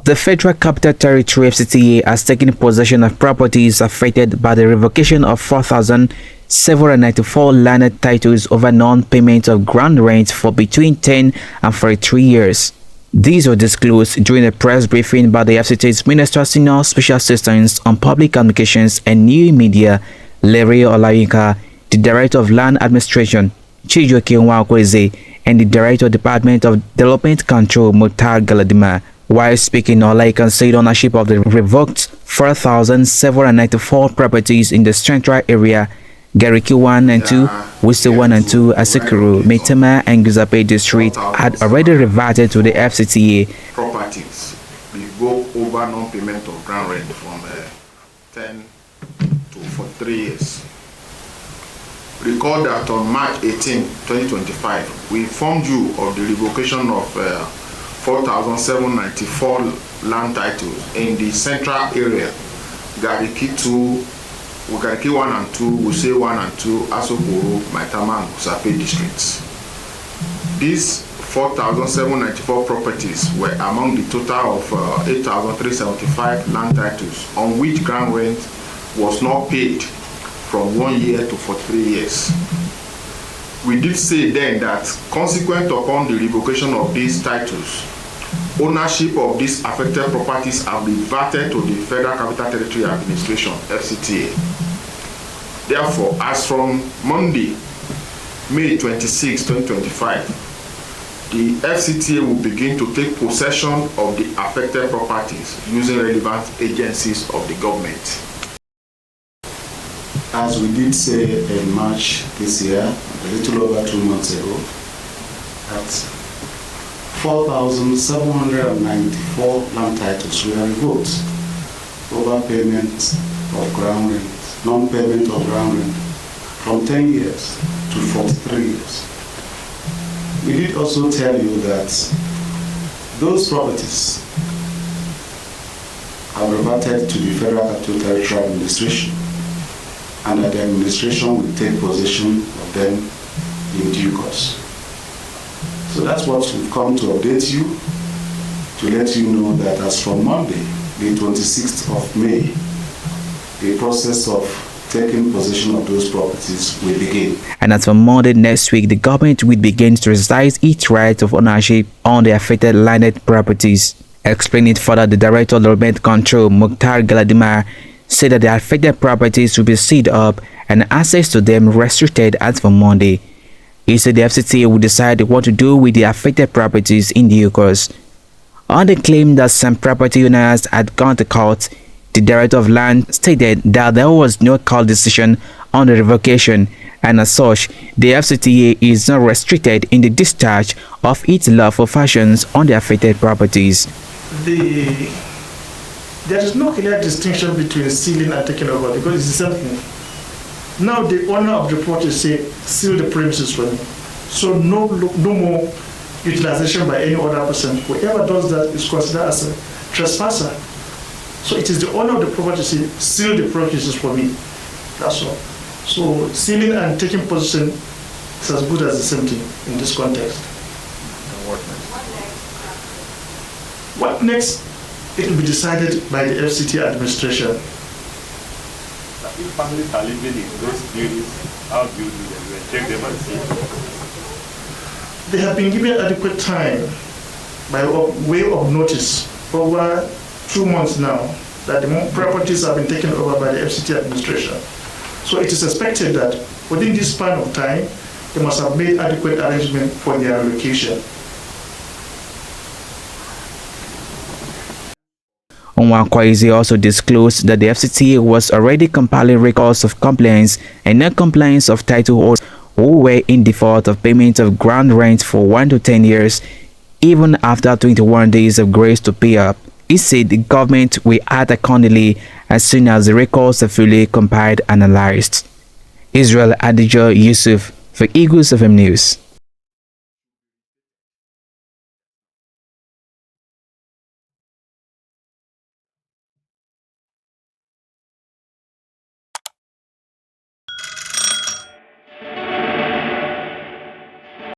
The Federal Capital Territory (Fcta) has taken possession of properties affected by the revocation of 4,794 landed titles over non-payment of ground rent for between 10 and 43 years. These were disclosed during a press briefing by the Fcta's Minister Senior Special Assistant on Public Communications and New Media, Larry Olayinka, the Director of Land Administration, Chijioke Nwakweze, and the Director of Department of Development Control, Mukhtar Galadima. While speaking, Olayinka said ownership of the revoked 4,794 properties in the central area, Gariki 1 and 2, Wuse 1 and 2, Asekuru, Metema, and Guzape district had already reverted to the Fcta. Properties will go over non-payment of ground rent from 10 to 43 years. Recall that on March 18, 2025, we informed you of the revocation of 4,794 land titles in the central area, Gariki 2, Gariki 1 and 2, Wuse 1 and 2, Asokoro, Maitama, and Guzape districts. These 4,794 properties were among the total of 8,375 land titles on which ground rent was not paid from 1 year to 43 years. We did say then that consequent upon the revocation of these titles, ownership of these affected properties have been reverted to the Federal Capital Territory Administration (Fcta). Therefore, as from Monday, May 26, 2025, the Fcta will begin to take possession of the affected properties using relevant agencies of the government. As we did say in March this year, a little over 2 months ago, that 4,794 land titles were revoked over payment of ground rent, non-payment of ground rent from 10 years to 43 years. We did also tell you that those properties have reverted to the Federal Capital Territory Administration, and that the administration will take possession of them in due course. So that's what we've come to update you, to let you know that as from Monday, the 26th of May, the process of taking possession of those properties will begin. And as from Monday next week, the government will begin to exercise its right of ownership on the affected landed properties. Explaining further, the Director of Development Control, Mukhtar Galadima, said that the affected properties will be sealed up and access to them restricted as from Monday. He said the Fcta will decide what to do with the affected properties in due course. On the claim that some property owners had gone to court, the Director of Land stated that there was no court decision on the revocation, and as such, the Fcta is not restricted in the discharge of its lawful functions on the affected properties. There is no clear distinction between sealing and taking over because it's the same thing. Now the owner of the property say, seal the premises for me. So no more utilization by any other person. Whoever does that is considered as a trespasser. So it is the owner of the property say, seal the premises for me. That's all. So sealing and taking possession is as good as the same thing in this context. What next? It will be decided by the Fcta administration. If families are living in those buildings, how do you do them? You check them and see. They have been given adequate time by way of notice over 2 months now that the properties have been taken over by the Fcta administration. So it is expected that within this span of time, they must have made adequate arrangement for their relocation. Nwakweze also disclosed that the Fcta was already compiling records of complaints and non-compliance of title holders who were in default of payment of ground rent for 1 to 10 years, even after 21 days of grace to pay up. He said the government will act accordingly as soon as the records are fully compiled and analyzed. Israel Adija Yusuf for Eagles FM News.